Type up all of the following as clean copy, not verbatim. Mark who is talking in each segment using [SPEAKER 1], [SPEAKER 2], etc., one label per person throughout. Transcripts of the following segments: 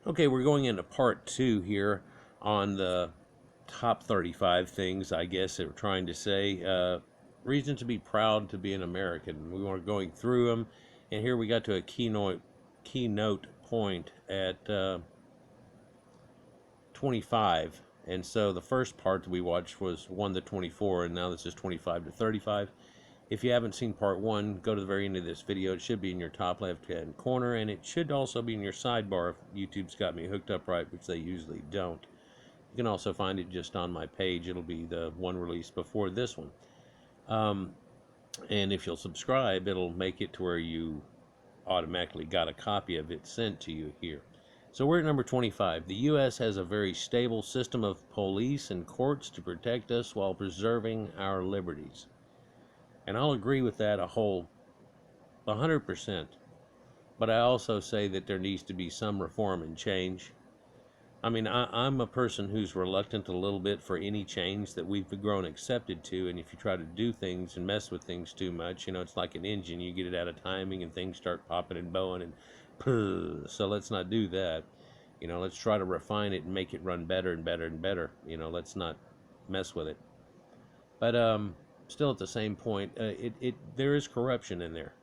[SPEAKER 1] Okay, we're going into part 2 here on the top 35 things, I guess, that we're trying to say. Reason to be proud to be an American. We were going through them, and here we got to a keynote point at 25. And so the first part that we watched was 1 to 24, and now this is 25 to 35. If you haven't seen part 1, go to the very end of this video. It should be in your top left-hand corner, and it should also be in your sidebar if YouTube's got me hooked up right, which they usually don't. You can also find it just on my page. It'll be the one released before this one. And if you'll subscribe, it'll make it to where you automatically got a copy of it sent to you here. So we're at number 25. The U.S. has a very stable system of police and courts to protect us while preserving our liberties. And I'll agree with that 100%. But I also say that there needs to be some reform and change. I mean, I'm a person who's reluctant a little bit for any change that we've grown accepted to. And if you try to do things and mess with things too much, it's like an engine. You get it out of timing and things start popping and bowing and so let's not do that. Let's try to refine it and make it run better and better and better. Let's not mess with it. But still at the same point, there is corruption in there.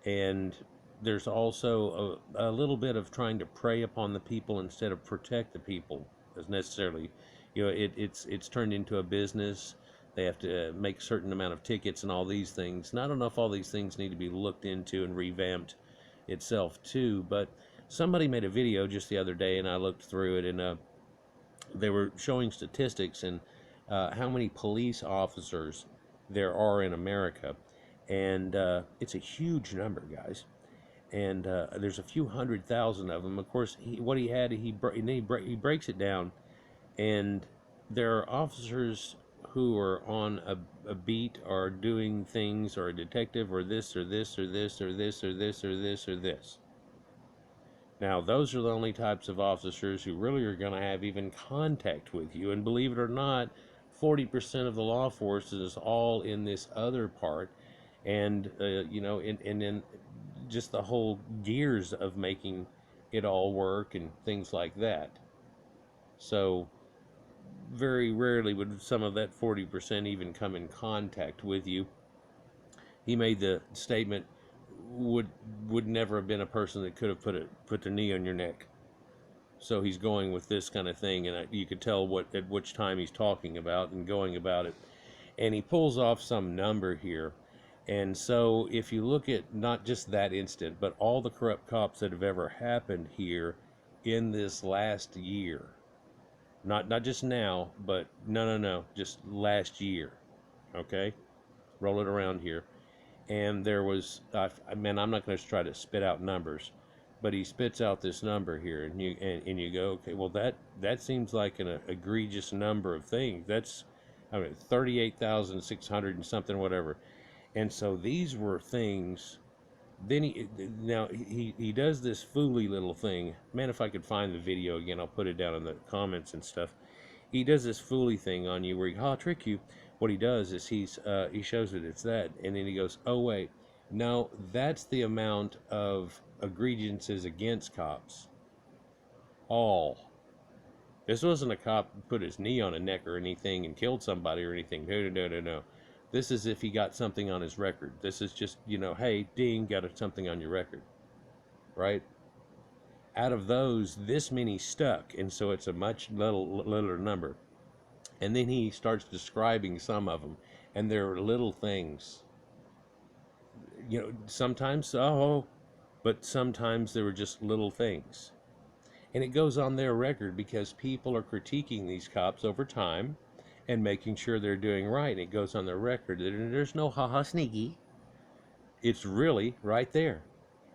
[SPEAKER 1] And there's also a little bit of trying to prey upon the people instead of protect the people as necessarily. It's turned into a business. They have to make a certain amount of tickets and all these things. And I don't know if all these things need to be looked into and revamped itself too, but somebody made a video just the other day and I looked through it, and they were showing statistics and how many police officers there are in America. And it's a huge number, guys. And there's a few 100,000 of them. Of course, he breaks it down, and there are officers who are on a beat or doing things, or a detective, or this or this or this or this or this or this or this. Now, those are the only types of officers who really are going to have even contact with you. And believe it or not, 40% of the law force is all in this other part. And, and then just the whole gears of making it all work and things like that. So very rarely would some of that 40% even come in contact with you. He made the statement, would never have been a person that could have put their knee on your neck. So he's going with this kind of thing, and you could tell at which time he's talking about and going about it. And he pulls off some number here. And so if you look at not just that instant, but all the corrupt cops that have ever happened here in this last year, not just now, but no, just last year, okay? Roll it around here. And there was, I'm not going to try to spit out numbers, but he spits out this number here, and you go, okay, well that seems like an egregious number of things. That's 38,600 and something, whatever. And so these were things. Then he does this fooly little thing. Man, if I could find the video again, I'll put it down in the comments and stuff. He does this fooly thing on you where I'll trick you. What he does is he shows that it's that, and then he goes, oh wait, no, that's the amount of egregiances against cops. All. This wasn't a cop who put his knee on a neck or anything and killed somebody or anything. No. This is if he got something on his record. This is just, hey, ding, got something on your record, right? Out of those, this many stuck, and so it's a much littler number. And then he starts describing some of them, and they're little things. Sometimes, but sometimes they were just little things. And it goes on their record because people are critiquing these cops over time and making sure they're doing right. And it goes on their record. There's no ha-ha sneaky. It's really right there.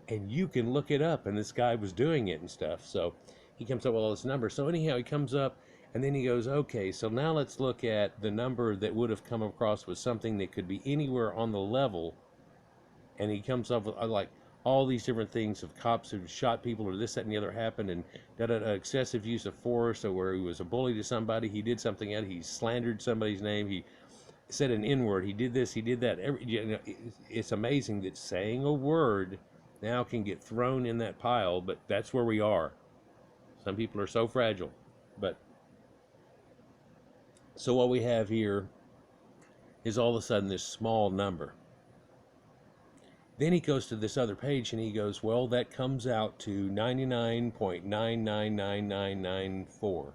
[SPEAKER 1] And you can look it up, and this guy was doing it and stuff. So he comes up with all this number. So anyhow, he comes up, and then he goes, okay, so now let's look at the number that would have come across with something that could be anywhere on the level. And he comes up with like all these different things of cops who shot people or this, that, and the other happened, and excessive use of force, or where he was a bully to somebody, he did something else, he slandered somebody's name, he said an N-word, he did this, he did that. It's amazing that saying a word now can get thrown in that pile, but that's where we are. Some people are so fragile. But so what we have here is all of a sudden this small number. Then he goes to this other page and he goes, well, that comes out to 99.999994.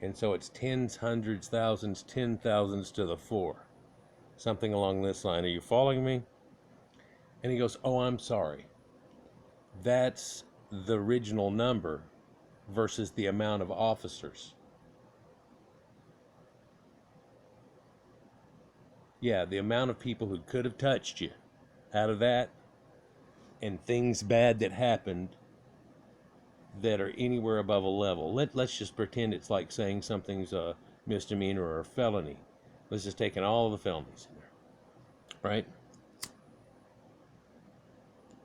[SPEAKER 1] And so it's tens, hundreds, thousands, 10,000s to the 4. Something along this line. Are you following me? And he goes, oh, I'm sorry. That's the original number versus the amount of officers. Yeah, the amount of people who could have touched you out of that, and things bad that happened that are anywhere above a level. Let's just pretend it's like saying something's a misdemeanor or a felony. Let's just take in all of the felonies in there, right?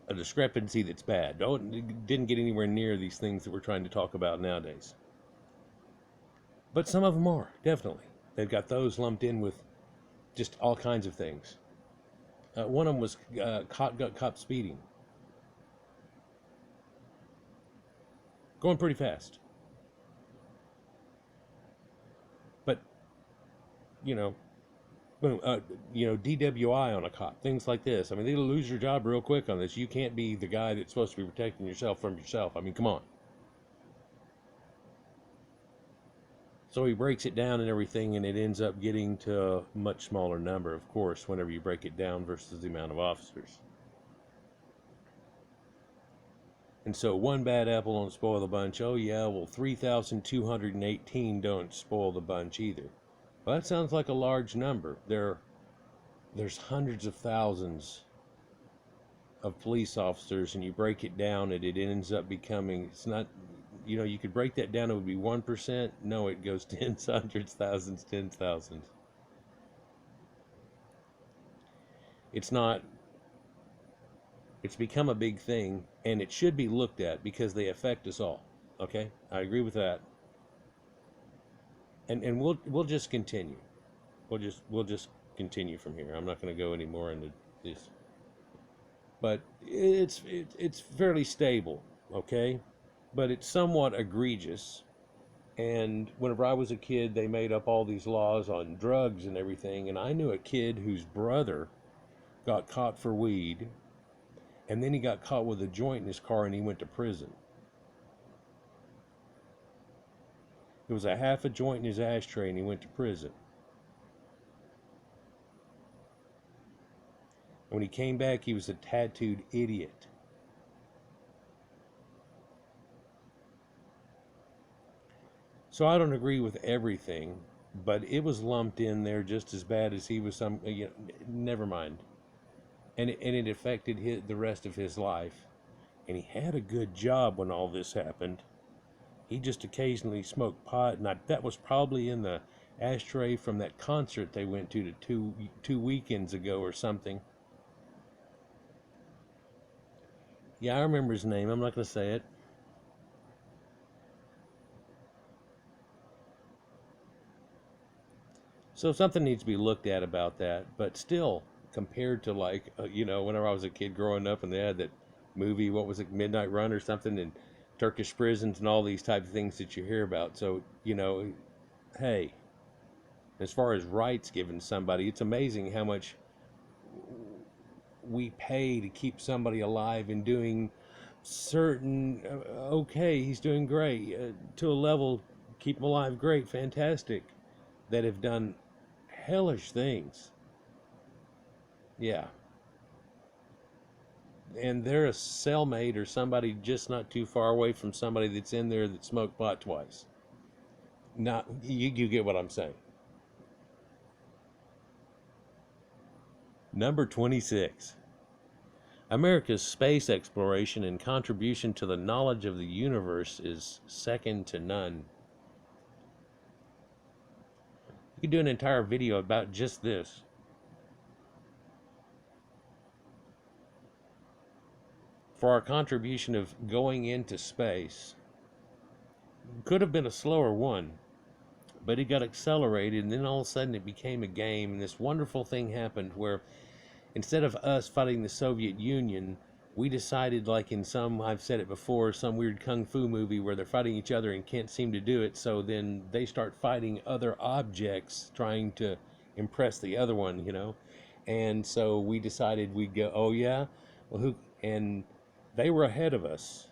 [SPEAKER 1] A discrepancy that's bad. Didn't get anywhere near these things that we're trying to talk about nowadays. But some of them are, definitely. They've got those lumped in with just all kinds of things. One of them was got caught speeding. Going pretty fast. But, DWI on a cop, things like this. I mean, they'll lose your job real quick on this. You can't be the guy that's supposed to be protecting yourself from yourself. I mean, come on. So he breaks it down and everything, and it ends up getting to a much smaller number, of course, whenever you break it down versus the amount of officers. And so one bad apple don't spoil the bunch. Oh yeah, well 3,218 don't spoil the bunch either. Well, that sounds like a large number. There's hundreds of thousands of police officers, and you break it down and it ends up becoming, it's not, you could break that down, it would be 1%. No, it goes tens, hundreds, thousands, 10,000s. It's become a big thing, and it should be looked at because they affect us all. Okay, I agree with that. And we'll just continue. We'll just continue from here. I'm not going to go any more into this, but it's fairly stable. Okay, but it's somewhat egregious. And whenever I was a kid, they made up all these laws on drugs and everything. And I knew a kid whose brother got caught for weed. And then he got caught with a joint in his car and he went to prison. It was a half a joint in his ashtray and he went to prison. And when he came back, he was a tattooed idiot. So I don't agree with everything, but it was lumped in there just as bad as he was never mind. And it affected the rest of his life. And he had a good job when all this happened. He just occasionally smoked pot, and that was probably in the ashtray from that concert they went to two weekends ago or something. Yeah, I remember his name. I'm not going to say it. So something needs to be looked at about that. But still, compared to whenever I was a kid growing up and they had that movie, what was it, Midnight Run or something, and Turkish prisons and all these type of things that you hear about. So, hey, as far as rights given to somebody, it's amazing how much we pay to keep somebody alive and doing certain, okay, he's doing great, to a level, keep him alive, great, fantastic, that have done hellish things. Yeah. And they're a cellmate or somebody just not too far away from somebody that's in there that smoked pot twice. Not, you get what I'm saying. Number 26. America's space exploration and contribution to the knowledge of the universe is second to none. You could do an entire video about just this. For our contribution of going into space, could have been a slower one, but it got accelerated, and then all of a sudden it became a game, and this wonderful thing happened where instead of us fighting the Soviet Union, we decided, like in some, I've said it before, some weird kung fu movie where they're fighting each other and can't seem to do it, so then they start fighting other objects trying to impress the other one, you know. And so we decided we'd go, oh yeah, well who, and they were ahead of us,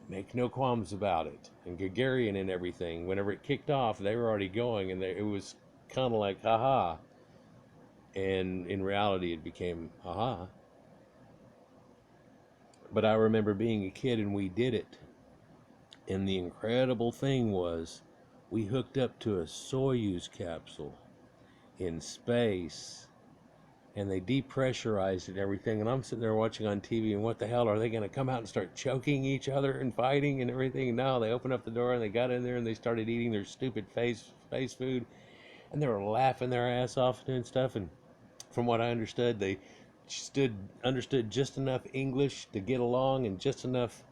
[SPEAKER 1] make no qualms about it. And Gagarin and everything, whenever it kicked off, they were already going, and it was kind of like, haha. And in reality, it became, haha. But I remember being a kid and we did it. And the incredible thing was, we hooked up to a Soyuz capsule in space, and they depressurized it and everything. And I'm sitting there watching on TV, and what the hell, are they going to come out and start choking each other and fighting and everything? No, they opened up the door and they got in there and they started eating their stupid space food, and they were laughing their ass off doing stuff. And from what I understood, they understood just enough English to get along, and just enough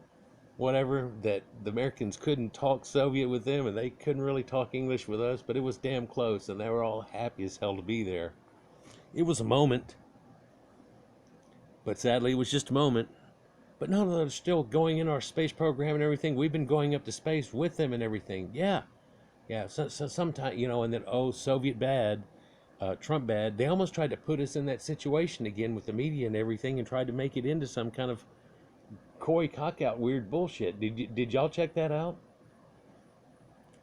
[SPEAKER 1] whatever that the Americans couldn't talk Soviet with them, and they couldn't really talk English with us, but it was damn close, and they were all happy as hell to be there. It was a moment, but sadly it was just a moment. But no, they're still going in our space program and everything. We've been going up to space with them and everything. Yeah. So sometimes, you know, and then, oh, Soviet bad, Trump bad. They almost tried to put us in that situation again with the media and everything, and tried to make it into some kind of coy cock out weird bullshit. Did y'all check that out?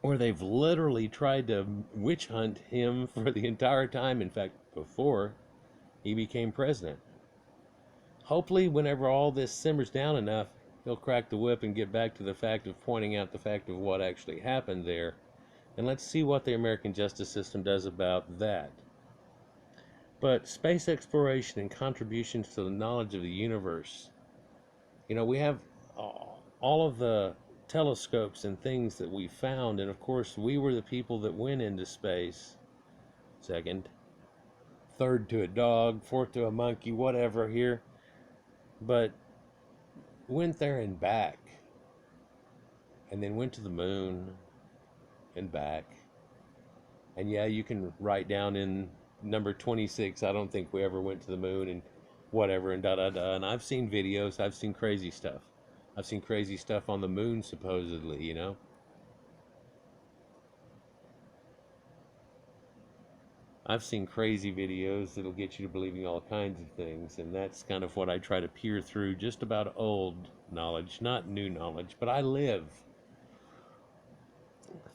[SPEAKER 1] Or they've literally tried to witch hunt him for the entire time. In fact, before he became president. Hopefully, whenever all this simmers down enough, he'll crack the whip and get back to the fact of pointing out the fact of what actually happened there. And let's see what the American justice system does about that. But space exploration and contributions to the knowledge of the universe. You know, we have all of the telescopes and things that we found, and of course, we were the people that went into space. Second, third to a dog, fourth to a monkey, whatever here. But went there and back, and then went to the moon and back. And yeah, you can write down in number 26, I don't think we ever went to the moon and whatever and da da da. And I've seen videos, I've seen crazy stuff. I've seen crazy stuff on the moon, supposedly, you know. I've seen crazy videos that'll get you to believing all kinds of things, and that's kind of what I try to peer through, just about old knowledge, not new knowledge, but I live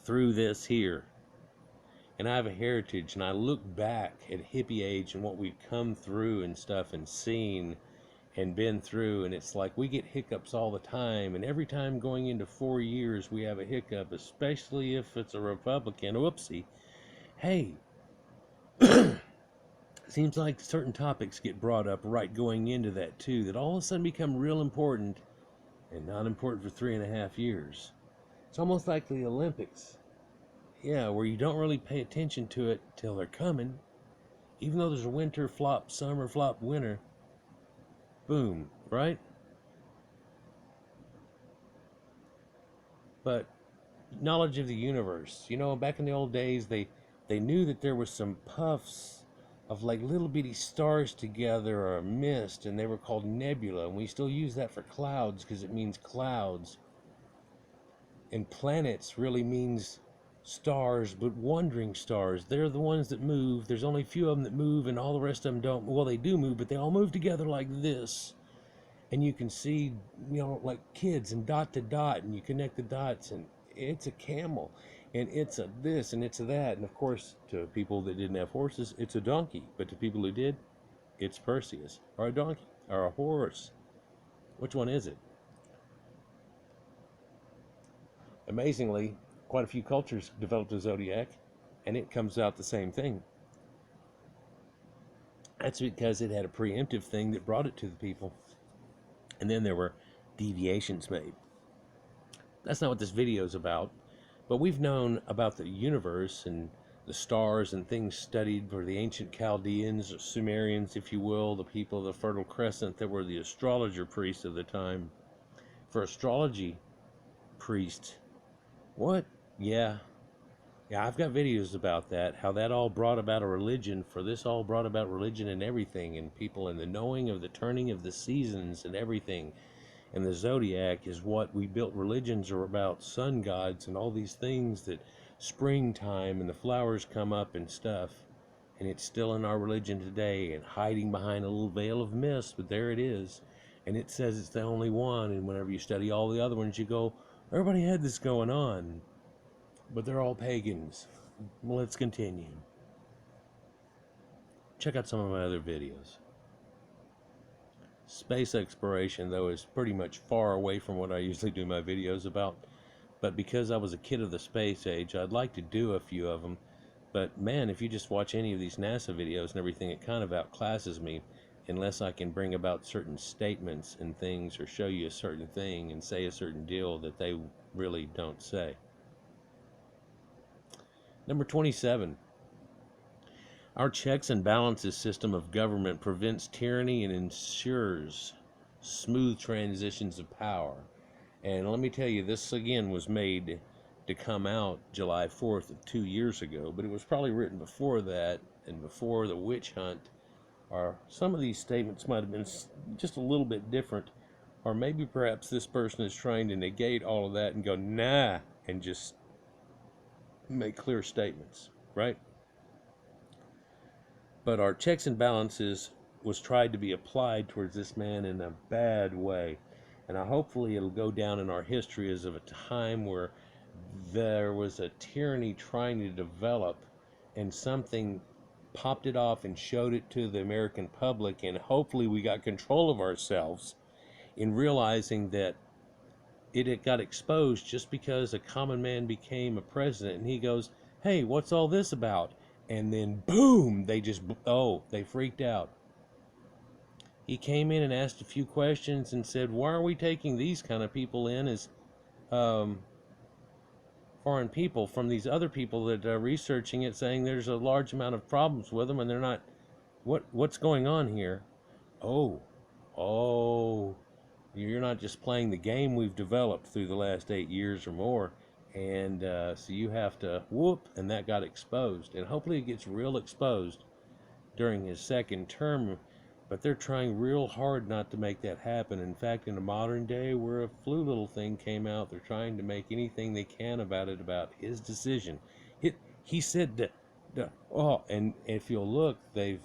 [SPEAKER 1] through this here. And I have a heritage, and I look back at hippie age and what we've come through and stuff and seen and been through, and it's like we get hiccups all the time, and every time going into 4 years we have a hiccup, especially if it's a Republican. Whoopsie. Hey, seems like certain topics get brought up right going into that too, that all of a sudden become real important and not important for 3.5 years. It's almost like the Olympics. Yeah, where you don't really pay attention to it till they're coming. Even though there's a winter flop, summer flop, winter. Boom, right? But knowledge of the universe. You know, back in the old days, they knew that there was some puffs of like little bitty stars together or a mist, and they were called nebula, and we still use that for clouds because it means clouds. And planets really means stars, but wandering stars. They're the ones that move. There's only a few of them that move, and all the rest of them don't. Well, they do move, but they all move together like this. And you can see, you know, like kids and dot to dot, and you connect the dots, and it's a camel, and it's a this, and it's a that. And of course, to people that didn't have horses, it's a donkey. But to people who did, it's Perseus, or a donkey, or a horse. Which one is it? Amazingly, quite a few cultures developed a zodiac, and it comes out the same thing. That's because it had a preemptive thing that brought it to the people. And then there were deviations made. That's not what this video is about. But we've known about the universe and the stars and things studied for the ancient Chaldeans, or Sumerians, if you will, the people of the Fertile Crescent that were the astrologer priests of the time. For astrology priests, what? Yeah. Yeah, I've got videos about that, how that all brought about a religion, for this all brought about religion and everything, and people, and the knowing of the turning of the seasons and everything. And the zodiac is what we built religions are about, sun gods and all these things, that springtime and the flowers come up and stuff. And it's still in our religion today and hiding behind a little veil of mist, but there it is. And it says it's the only one. And whenever you study all the other ones, you go, everybody had this going on, but they're all pagans. Well, let's continue. Check out some of my other videos. Space exploration, though, is pretty much far away from what I usually do my videos about. But because I was a kid of the space age, I'd like to do a few of them. But man, if you just watch any of these NASA videos and everything, it kind of outclasses me unless I can bring about certain statements and things, or show you a certain thing and say a certain deal that they really don't say. Number 27. Our checks and balances system of government prevents tyranny and ensures smooth transitions of power. And let me tell you, this again was made to come out July 4th of 2 years ago, but it was probably written before that and before the witch hunt, or some of these statements might have been just a little bit different, or maybe perhaps this person is trying to negate all of that and go, nah, and just make clear statements, right? But our checks and balances was tried to be applied towards this man in a bad way. And hopefully it'll go down in our history as of a time where there was a tyranny trying to develop, and something popped it off and showed it to the American public, and hopefully we got control of ourselves in realizing that it had got exposed just because a common man became a president, and he goes, hey, what's all this about? And then boom, they freaked out. He came in and asked a few questions and said, why are we taking these kind of people in as um, foreign people from these other people that are researching it, saying there's a large amount of problems with them and they're not, what's going on here? Oh, oh, you're not just playing the game we've developed through the last 8 years or more. And so you have to whoop, and that got exposed. And hopefully it gets real exposed during his second term. But they're trying real hard not to make that happen. In fact, in the modern day, where a flu little thing came out, they're trying to make anything they can about it, about his decision. He said, oh, and if you'll look, they've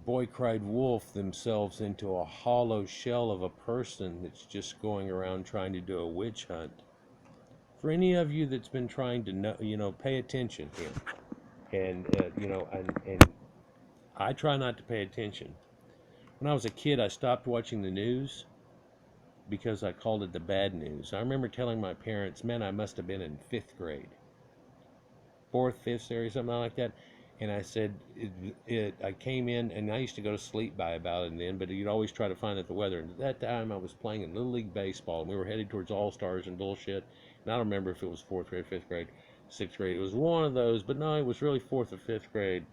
[SPEAKER 1] boy cried wolf themselves into a hollow shell of a person that's just going around trying to do a witch hunt. For any of you that's been trying to know, pay attention here, and and I try not to pay attention. When I was a kid, I stopped watching the news because I called it the bad news. I remember telling my parents, man, I must have been in 5th grade, 4th, 5th series, something like that. And I said, I came in, and I used to go to sleep by about it then, but you'd always try to find out the weather. And at that time, I was playing in Little League Baseball, and we were headed towards All-Stars and bullshit. And I don't remember if it was 4th grade, 5th grade, 6th grade. It was one of those, but no, it was really 4th or 5th grade.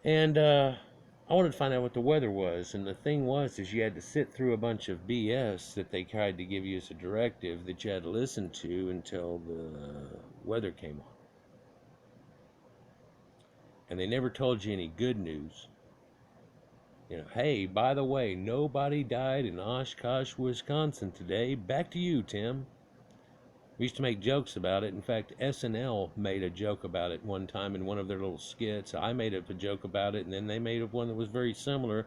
[SPEAKER 1] And I wanted to find out what the weather was. And the thing was, is you had to sit through a bunch of BS that they tried to give you as a directive that you had to listen to until the weather came on. And they never told you any good news. Hey, by the way, nobody died in Oshkosh, Wisconsin today. Back to you, Tim. We used to make jokes about it. In fact, SNL made a joke about it one time in one of their little skits. I made up a joke about it, and then they made up one that was very similar.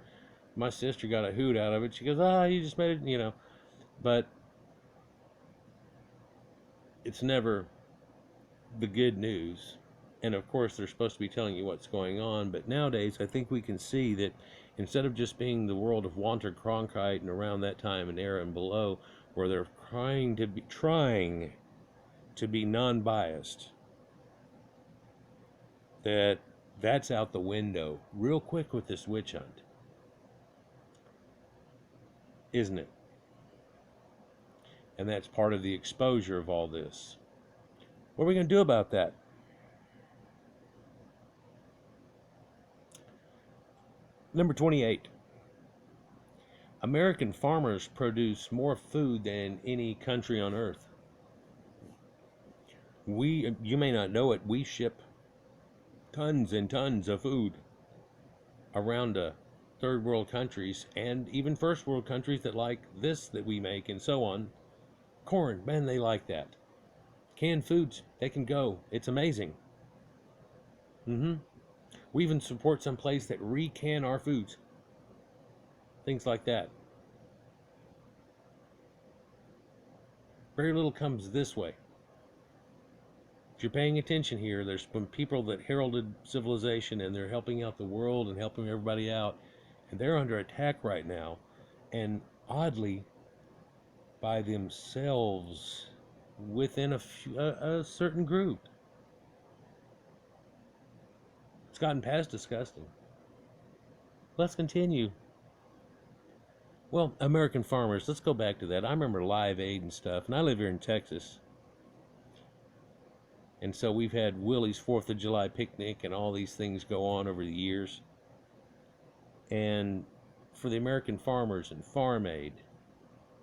[SPEAKER 1] My sister got a hoot out of it. She goes, you just made it, But it's never the good news. And of course, they're supposed to be telling you what's going on. But nowadays, I think we can see that instead of just being the world of Walter Cronkite and around that time and era and below, where they're trying to be non-biased, that's out the window real quick with this witch hunt, isn't it? And that's part of the exposure of all this. What are we going to do about that? Number 28. American farmers produce more food than any country on earth. You may not know it, we ship tons and tons of food around to third world countries and even first world countries that like this that we make and so on. Corn, man, they like that. Canned foods, they can go. It's amazing. We even support some place that recan our foods. Things like that. Very little comes this way. If you're paying attention here, there's been people that heralded civilization and they're helping out the world and helping everybody out, and they're under attack right now, and oddly by themselves within a certain group. It's gotten past disgusting. Let's continue. Well, American farmers, let's go back to that. I remember Live Aid and stuff, and I live here in Texas. And so we've had Willie's 4th of July picnic and all these things go on over the years. And for the American farmers and Farm Aid,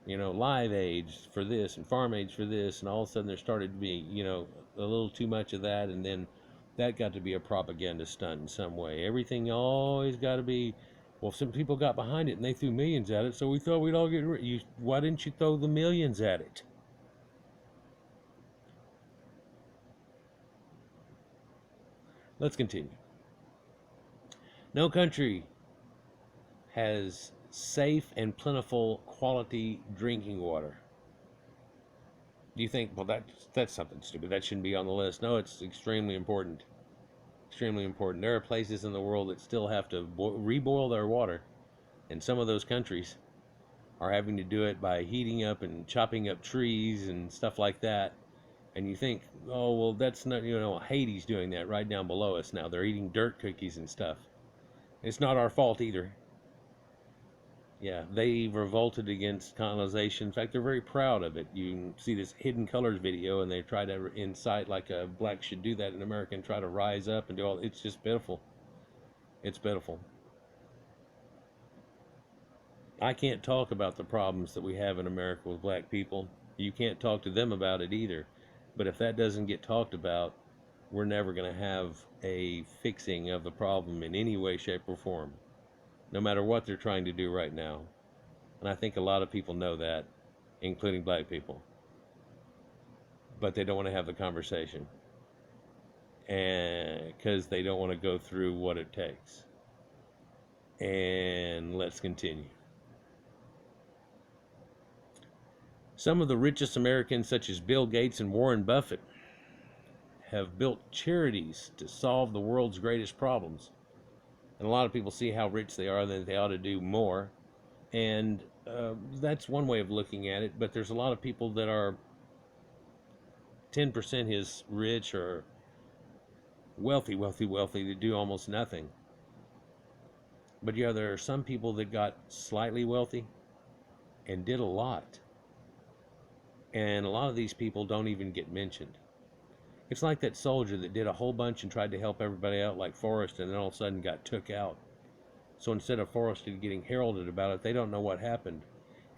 [SPEAKER 1] Live Aid for this and Farm Aid for this, and all of a sudden there started to be, a little too much of that, and then that got to be a propaganda stunt in some way. Everything always got to be, well, some people got behind it and they threw millions at it, so we thought we'd all get rich. Why didn't you throw the millions at it? Let's continue. No country has safe and plentiful quality drinking water. Do you think, well, that's something stupid, that shouldn't be on the list? No, it's extremely important. Extremely important. There are places in the world that still have to reboil their water, and some of those countries are having to do it by heating up and chopping up trees and stuff like that. And you think, oh, well, that's not, Haiti's doing that right down below us now. They're eating dirt cookies and stuff. It's not our fault either. Yeah, they revolted against colonization. In fact, they're very proud of it. You can see this Hidden Colors video, and they try to incite like a black should do that in America and try to rise up and do all. It's just pitiful. It's pitiful. I can't talk about the problems that we have in America with black people. You can't talk to them about it either. But if that doesn't get talked about, we're never going to have a fixing of the problem in any way, shape, or form, no matter what they're trying to do right now. And I think a lot of people know that, including black people. But they don't want to have the conversation, and because they don't want to go through what it takes. And let's continue. Some of the richest Americans, such as Bill Gates and Warren Buffett, have built charities to solve the world's greatest problems. And a lot of people see how rich they are, that they ought to do more. And that's one way of looking at it. But there's a lot of people that are 10% as rich or wealthy that do almost nothing. But yeah, there are some people that got slightly wealthy and did a lot. And a lot of these people don't even get mentioned. It's like that soldier that did a whole bunch and tried to help everybody out like Forrest, and then all of a sudden got took out. So instead of Forrest getting heralded about it, they don't know what happened.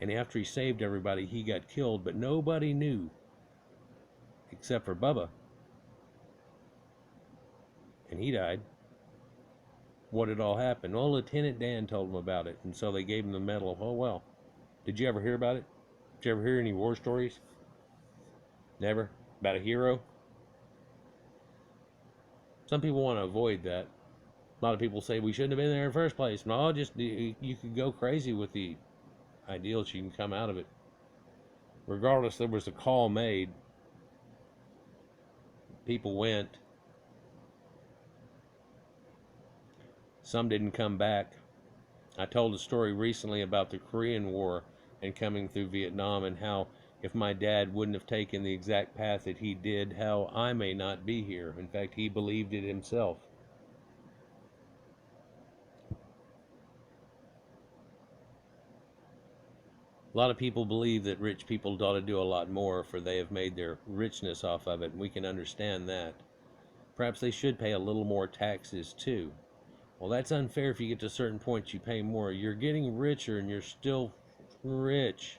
[SPEAKER 1] And after he saved everybody, he got killed, but nobody knew except for Bubba. And he died. What had all happened? Well, Lieutenant Dan told him about it, and so they gave him the medal. Oh, well. Did you ever hear about it? Did you ever hear any war stories? Never? About a hero? Some people want to avoid that. A lot of people say we shouldn't have been there in the first place. No, just you could go crazy with the ideals. You can come out of it. Regardless, there was a call made. People went. Some didn't come back. I told a story recently about the Korean War and coming through Vietnam, and how if my dad wouldn't have taken the exact path that he did, how I may not be here. In fact, he believed it himself. A lot of people believe that rich people ought to do a lot more, for they have made their richness off of it, and we can understand that. Perhaps they should pay a little more taxes too. Well, that's unfair. If you get to certain points, you pay more. You're getting richer and you're still rich.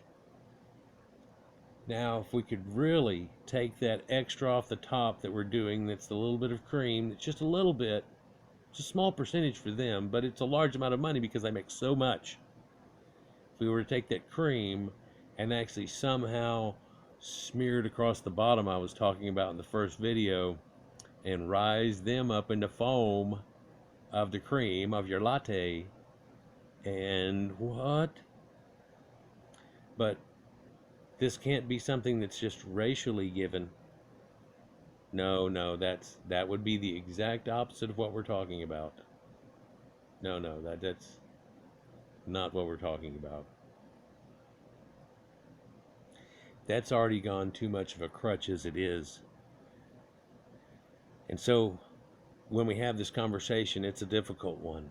[SPEAKER 1] Now, if we could really take that extra off the top that we're doing, that's the little bit of cream, it's just a little bit, it's a small percentage for them, but it's a large amount of money because they make so much. If we were to take that cream and actually somehow smear it across the bottom I was talking about in the first video and rise them up into foam of the cream of your latte, and what? But this can't be something that's just racially given. No, no, that would be the exact opposite of what we're talking about. No, no, that's not what we're talking about. That's already gone too much of a crutch as it is. And so when we have this conversation, it's a difficult one.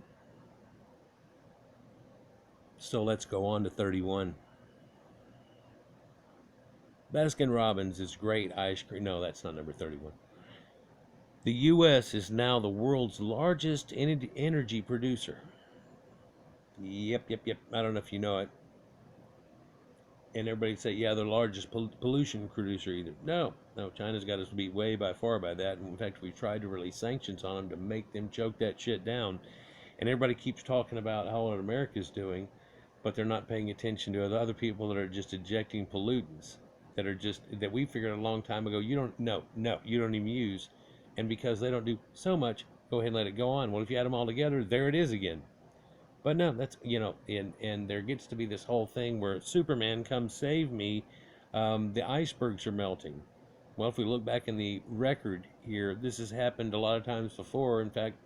[SPEAKER 1] So let's go on to 31. Baskin Robbins is great ice cream. No, that's not number 31. The U.S. is now the world's largest energy producer. Yep. I don't know if you know it. And everybody say, yeah, they're the largest pollution producer either. No, China's got us beat way by far by that. And in fact, we've tried to release sanctions on them to make them choke that shit down. And everybody keeps talking about how what America's doing, but they're not paying attention to the other people that are just ejecting pollutants that we figured a long time ago. You don't even use. And because they don't do so much, go ahead and let it go on. Well, if you add them all together, there it is again. But no, that's, and there gets to be this whole thing where Superman, come save me, the icebergs are melting. Well, if we look back in the record here, this has happened a lot of times before. In fact,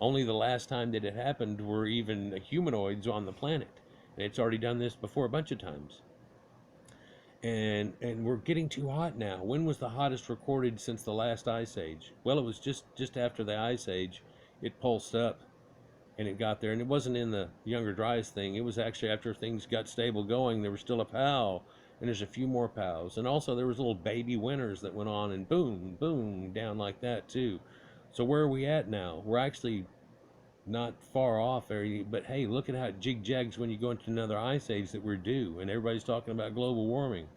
[SPEAKER 1] only the last time that it happened were even humanoids on the planet. And it's already done this before a bunch of times. And we're getting too hot now. When was the hottest recorded since the last ice age? Well, it was just after the ice age. It pulsed up. And it got there, and it wasn't in the Younger Dryas thing. It was actually after things got stable going. There was still a POW, and there's a few more POWs, and also there was little baby winters that went on, and boom, boom, down like that too. So where are we at now? We're actually not far off, but hey, look at how it jig-jags when you go into another ice age that we're due, and everybody's talking about global warming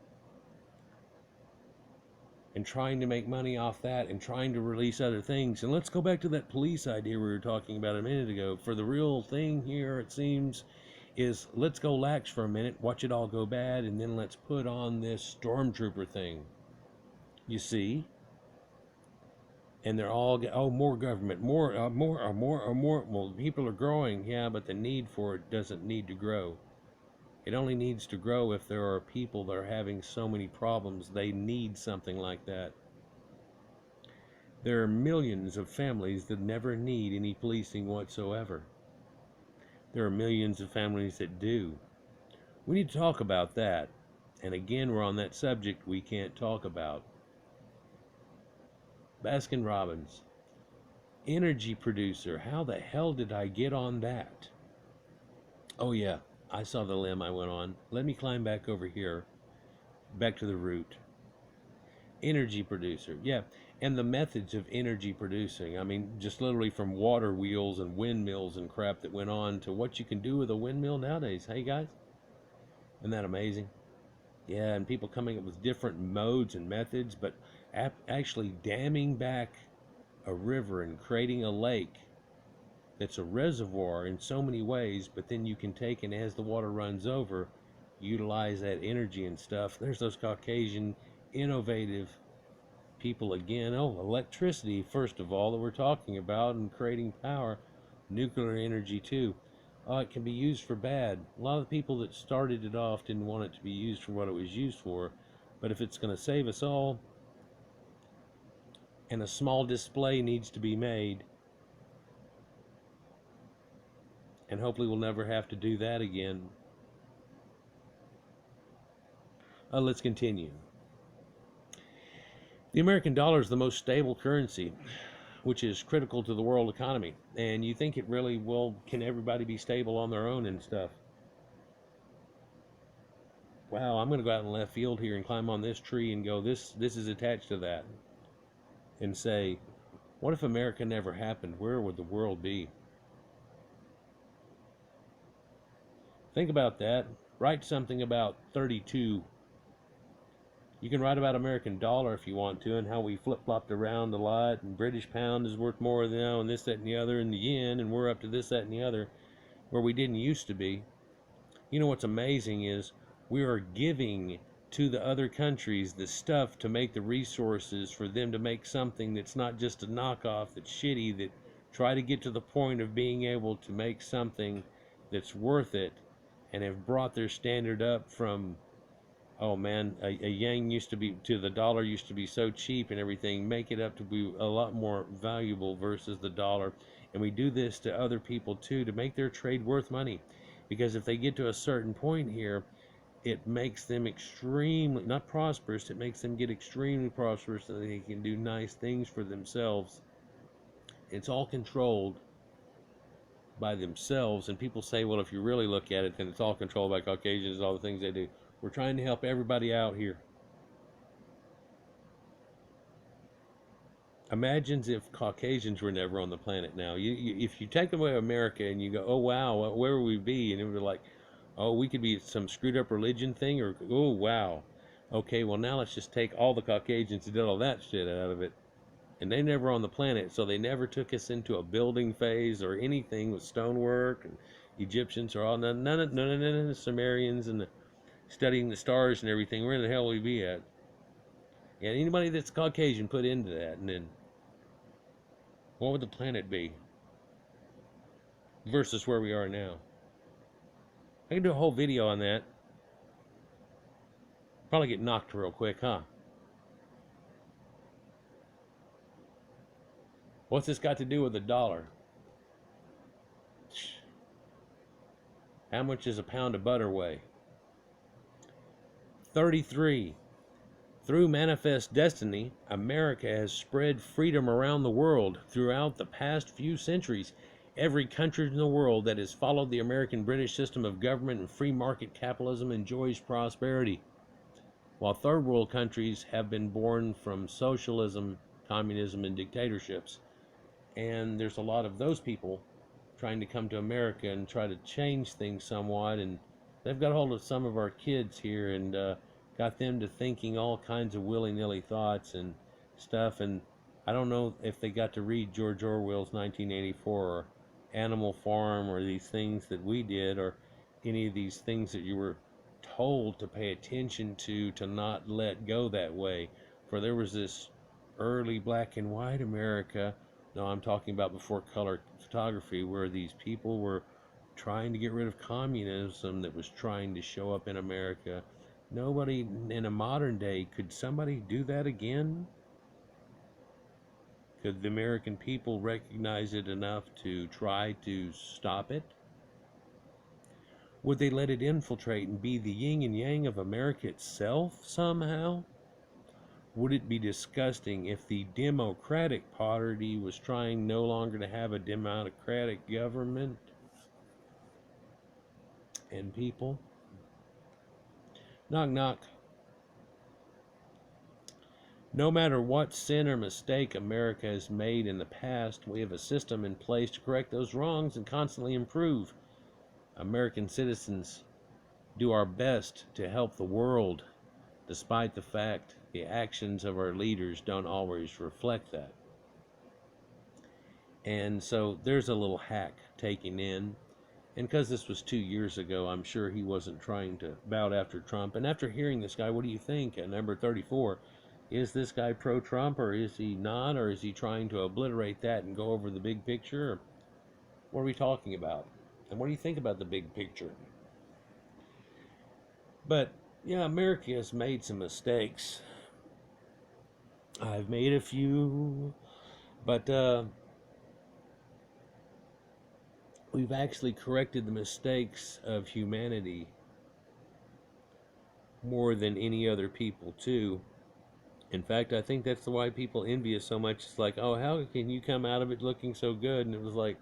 [SPEAKER 1] and trying to make money off that and trying to release other things. And let's go back to that police idea we were talking about a minute ago. For the real thing here, it seems, is let's go lax for a minute, watch it all go bad, and then let's put on this stormtrooper thing. You see? And they're all, more government, more. Well, people are growing, yeah, but the need for it doesn't need to grow. It only needs to grow if there are people that are having so many problems. They need something like that. There are millions of families that never need any policing whatsoever. There are millions of families that do. We need to talk about that. And again, we're on that subject we can't talk about. Baskin Robbins, energy producer. How the hell did I get on that? Oh yeah, I saw the limb I went on. Let me climb back over here, back to the root. Energy producer, yeah. And the methods of energy producing. I mean, just literally from water wheels and windmills and crap that went on to what you can do with a windmill nowadays. Hey guys, isn't that amazing? Yeah, and people coming up with different modes and methods, but actually damming back a river and creating a lake that's a reservoir in so many ways, but then you can take, and as the water runs over, utilize that energy and stuff. There's those Caucasian innovative people again. Oh, electricity, first of all, that we're talking about, and creating power. Nuclear energy too. It can be used for bad. A lot of the people that started it off didn't want it to be used for what it was used for, but if it's going to save us all, and a small display needs to be made, and hopefully we'll never have to do that again. Let's continue. The American dollar is the most stable currency, which is critical to the world economy. And you think it really will, can everybody be stable on their own and stuff? Wow, I'm going to go out in left field here and climb on this tree and go, this is attached to that. And say, what if America never happened? Where would the world be? Think about that. Write something about 32 You can write about American dollar if you want to, and how we flip-flopped around a lot, and British pound is worth more now, and this, that, and the other, and the yen, and we're up to this, that, and the other, where we didn't used to be. You know what's amazing is we are giving to the other countries the stuff to make the resources for them to make something that's not just a knockoff, that's shitty, that try to get to the point of being able to make something that's worth it, and have brought their standard up from, oh man, a yen used to be, to the dollar used to be so cheap and everything, make it up to be a lot more valuable versus the dollar. And we do this to other people too, to make their trade worth money. Because if they get to a certain point here, it makes them extremely, not prosperous, it makes them get extremely prosperous so they can do nice things for themselves. It's all controlled by themselves. And people say, well, if you really look at it, then it's all controlled by Caucasians, all the things they do. We're trying to help everybody out here. Imagine if Caucasians were never on the planet now. If you take away America and you go, oh wow, where would we be? And it would be like, oh, we could be some screwed up religion thing, or oh wow, okay, well now let's just take all the Caucasians and did all that shit out of it. And they never on the planet, so they never took us into a building phase or anything with stonework. And Egyptians are all none of the Sumerians and the studying the stars and everything. Where the hell would we be at? And anybody that's Caucasian put into that, and then what would the planet be versus where we are now? I can do a whole video on that. Probably get knocked real quick, huh? What's this got to do with the dollar? How much does a pound of butter weigh? 33. Through manifest destiny, America has spread freedom around the world throughout the past few centuries. Every country in the world that has followed the American British system of government and free market capitalism enjoys prosperity, while third world countries have been born from socialism, communism, and dictatorships. And there's a lot of those people trying to come to America and try to change things somewhat, and they've got a hold of some of our kids here and got them to thinking all kinds of willy-nilly thoughts and stuff. And I don't know if they got to read George Orwell's 1984 or Animal Farm or these things that we did, or any of these things that you were told to pay attention to not let go that way. For there was this early black and white America, no, I'm talking about before color photography, where these people were trying to get rid of communism that was trying to show up in America. Nobody in a modern day, could somebody do that again? Could the American people recognize it enough to try to stop it? Would they let it infiltrate and be the yin and yang of America itself somehow? Would it be disgusting if the Democratic Party was trying no longer to have a democratic government and people? Knock, knock. No matter what sin or mistake America has made in the past, we have a system in place to correct those wrongs and constantly improve. American citizens do our best to help the world, despite the fact the actions of our leaders don't always reflect that. And so there's a little hack taken in. And because this was 2 years ago, I'm sure he wasn't trying to bout after Trump. And after hearing this guy, what do you think? At number 34, is this guy pro-Trump, or is he not? Or is he trying to obliterate that and go over the big picture? What are we talking about? And what do you think about the big picture? But yeah, America has made some mistakes. I've made a few, but we've actually corrected the mistakes of humanity more than any other people too. In fact, I think that's why people envy us so much. It's like, oh, how can you come out of it looking so good? And it was like,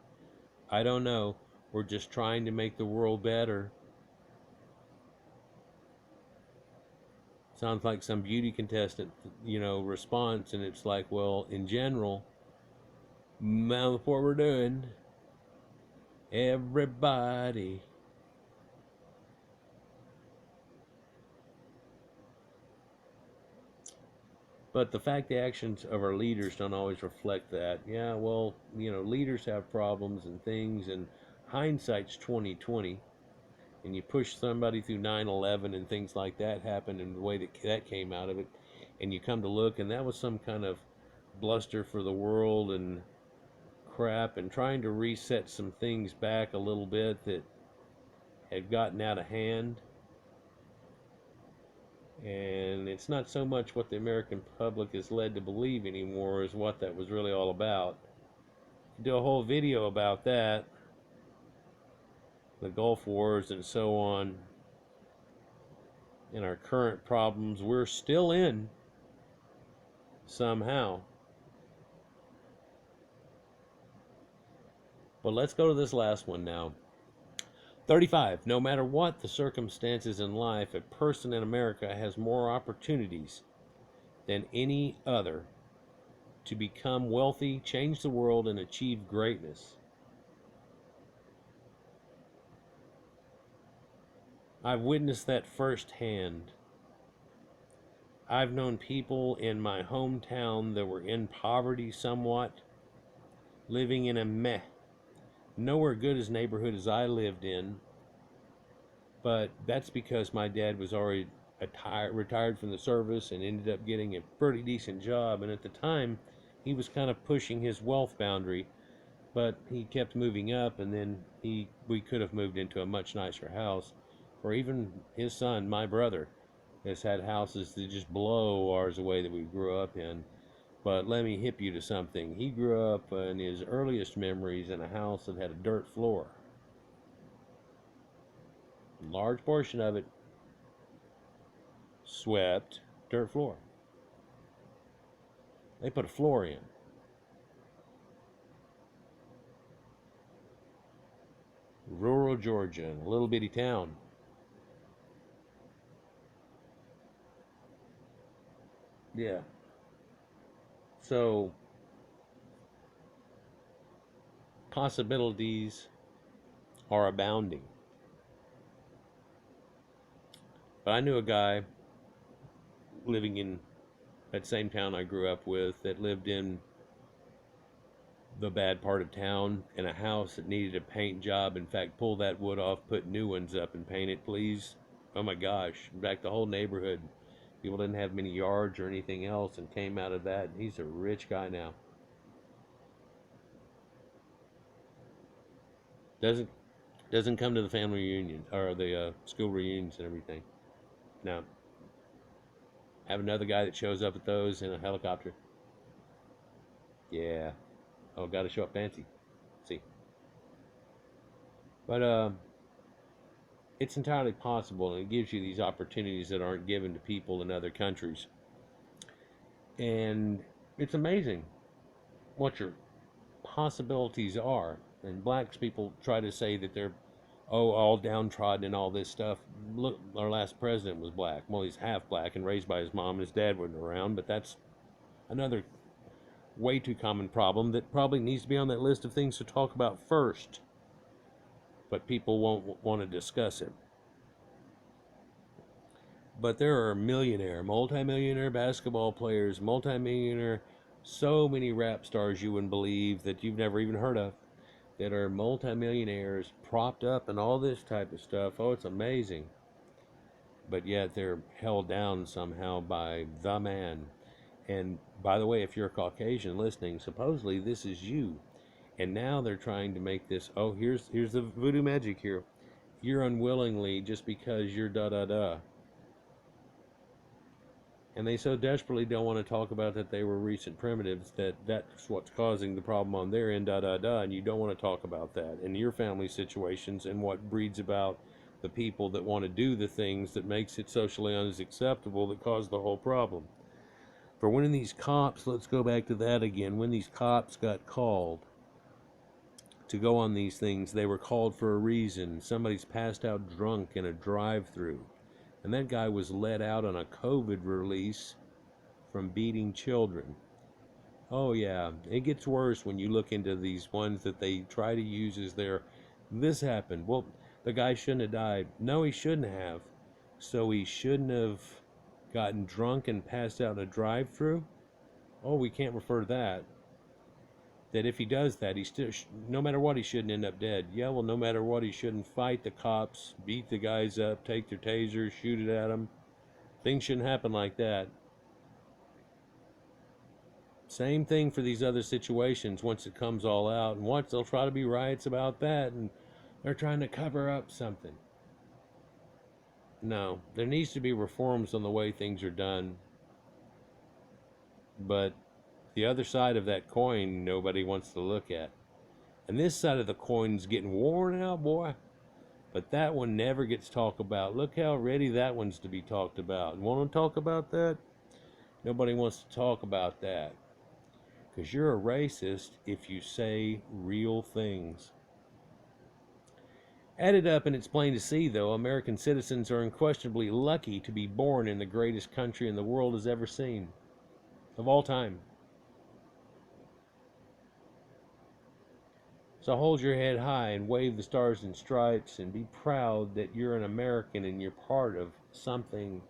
[SPEAKER 1] I don't know. We're just trying to make the world better. Sounds like some beauty contestant, response. And it's like, well, in general, that's what we're doing. Everybody. But the fact the actions of our leaders don't always reflect that. Yeah, well, leaders have problems and things, and hindsight's 2020. And you push somebody through 9/11 and things like that happened, and the way that came out of it, and you come to look, and that was some kind of bluster for the world and crap, and trying to reset some things back a little bit that had gotten out of hand. And it's not so much what the American public is led to believe anymore as what that was really all about. Do a whole video about that, the Gulf Wars and so on, and our current problems we're still in somehow. But let's go to this last one now. 35. No matter what the circumstances in life, a person in America has more opportunities than any other to become wealthy, change the world, and achieve greatness. I've witnessed that firsthand. I've known people in my hometown that were in poverty somewhat, living in a nowhere good as neighborhood as I lived in, but that's because my dad was already retired from the service and ended up getting a pretty decent job, and at the time he was kind of pushing his wealth boundary, but he kept moving up, and then we could have moved into a much nicer house. Or even his son, my brother, has had houses that just blow ours away that we grew up in. But let me hip you to something. He grew up in his earliest memories in a house that had a dirt floor. A large portion of it swept, dirt floor. They put a floor in. Rural Georgia, in a little bitty town. Yeah. So, possibilities are abounding. But I knew a guy living in that same town I grew up with that lived in the bad part of town in a house that needed a paint job. In fact, pull that wood off, put new ones up, and paint it, please. Oh my gosh. In fact, the whole neighborhood, people didn't have many yards or anything else, and came out of that. He's a rich guy now. Doesn't come to the family reunion or the school reunions and everything. Now, have another guy that shows up at those in a helicopter. Yeah. Oh, got to show up fancy. See. But it's entirely possible, and it gives you these opportunities that aren't given to people in other countries. And it's amazing what your possibilities are. And blacks people try to say that they're all downtrodden and all this stuff. Look, our last president was black. Well, he's half black and raised by his mom, and his dad wasn't around, but that's another way too common problem that probably needs to be on that list of things to talk about first, but people won't want to discuss it. But there are multimillionaire basketball players, multimillionaire, so many rap stars you wouldn't believe that you've never even heard of, that are multimillionaires, propped up and all this type of stuff. Oh, it's amazing. But yet they're held down somehow by the man. And by the way, if you're a Caucasian listening, supposedly this is you. And now they're trying to make this, oh, here's the voodoo magic here. You're unwillingly just because you're da-da-da. And they so desperately don't want to talk about that they were recent primitives that that's what's causing the problem on their end, da-da-da, and you don't want to talk about that and your family situations and what breeds about the people that want to do the things that makes it socially unacceptable that cause the whole problem. For when these cops, let's go back to that again, when these cops got called to go on these things, they were called for a reason. Somebody's passed out drunk in a drive-through. And that guy was let out on a COVID release from beating children. Oh yeah, it gets worse when you look into these ones that they try to use as their, this happened. Well, the guy shouldn't have died. No, he shouldn't have. So he shouldn't have gotten drunk and passed out in a drive-through, oh, we can't refer to that. That if he does that, he still, no matter what, he shouldn't end up dead. Yeah, well, no matter what, he shouldn't fight the cops, beat the guys up, take their tasers, shoot it at them. Things shouldn't happen like that. Same thing for these other situations once it comes all out. And once they'll try to be riots about that, and they're trying to cover up something. No, there needs to be reforms on the way things are done. But the other side of that coin, nobody wants to look at. And this side of the coin's getting worn out, boy. But that one never gets talked about. Look how ready that one's to be talked about. Want to talk about that? Nobody wants to talk about that. Because you're a racist if you say real things. Added up, and it's plain to see, though, American citizens are unquestionably lucky to be born in the greatest country in the world has ever seen. Of all time. So hold your head high and wave the stars and stripes and be proud that you're an American and you're part of something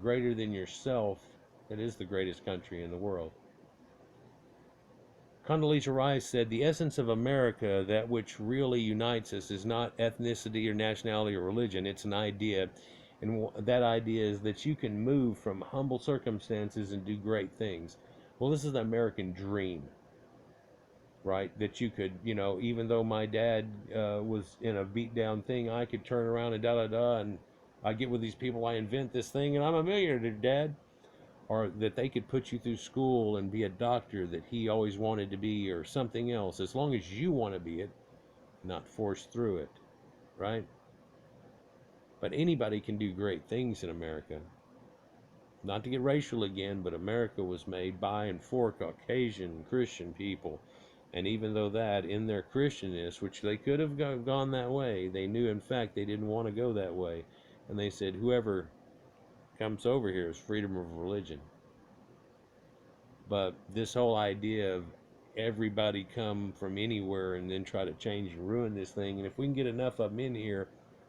[SPEAKER 1] greater than yourself that is the greatest country in the world. Condoleezza Rice said, "The essence of America, that which really unites us, is not ethnicity or nationality or religion. It's an idea. And that idea is that you can move from humble circumstances and do great things." Well, this is the American dream, right? That you could, even though my dad was in a beat down thing, I could turn around and da-da-da, and I get with these people, I invent this thing, and I'm a millionaire, Dad. Or that they could put you through school and be a doctor that he always wanted to be, or something else, as long as you want to be it, not forced through it, right? But anybody can do great things in America. Not to get racial again, but America was made by and for Caucasian Christian people. And even though that, in their Christianness, which they could have gone that way, they knew, in fact, they didn't want to go that way. And they said, whoever comes over here is freedom of religion. But this whole idea of everybody come from anywhere and then try to change and ruin this thing, and if we can get enough of them in here,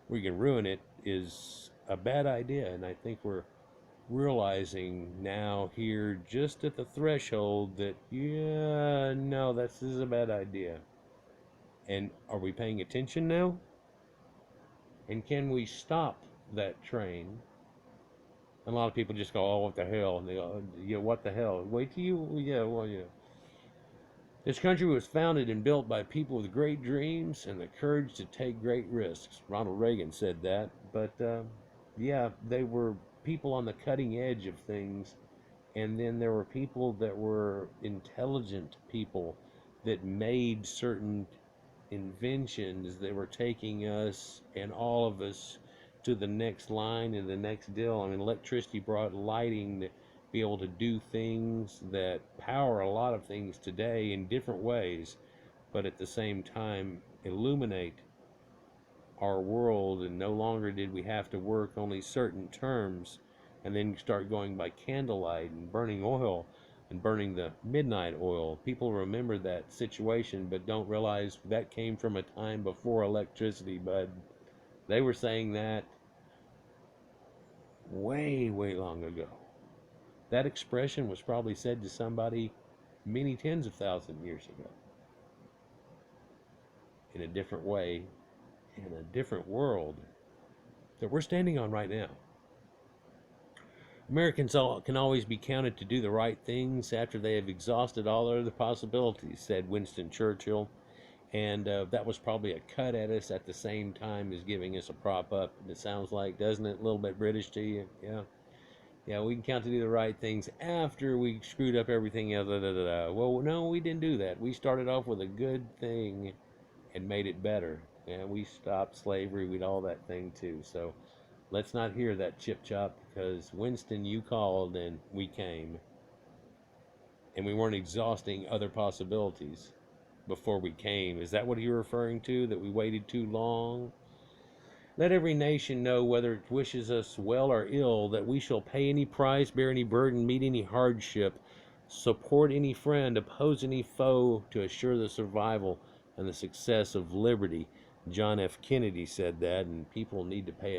[SPEAKER 1] we can ruin it, is a bad idea. And I think we're realizing now here, just at the threshold, that, yeah, no, this is a bad idea. And are we paying attention now? And can we stop that train? And a lot of people just go, "Oh, what the hell?" And they go, "Yeah, what the hell?" Wait till you, yeah, well, yeah. This country was founded and built by people with great dreams and the courage to take great risks. Ronald Reagan said that. But, yeah, they were people on the cutting edge of things. And then there were people that were intelligent people that made certain inventions that were taking us and all of us to the next line and the next deal. I mean, electricity brought lighting to be able to do things that power a lot of things today in different ways, but at the same time illuminate our world. And no longer did we have to work only certain terms and then start going by candlelight and burning oil and burning the midnight oil. People remember that situation but don't realize that came from a time before electricity, but they were saying that way, way long ago. That expression was probably said to somebody many tens of thousands of years ago. In a different way, in a different world that we're standing on right now. Americans can always be counted to do the right things after they have exhausted all other possibilities, said Winston Churchill. And that was probably a cut at us at the same time as giving us a prop up. It sounds like, doesn't it? A little bit British to you? Yeah. Yeah, we can count to do the right things after we screwed up everything else. Well, no, we didn't do that. We started off with a good thing and made it better. And we stopped slavery. We did all that thing too. So let's not hear that chip chop, because Winston, you called and we came. And we weren't exhausting other possibilities before we came. Is that what you're referring to? That we waited too long? Let every nation know, whether it wishes us well or ill, that we shall pay any price, bear any burden, meet any hardship, support any friend, oppose any foe, to assure the survival and the success of liberty. John F. Kennedy said that, and people need to pay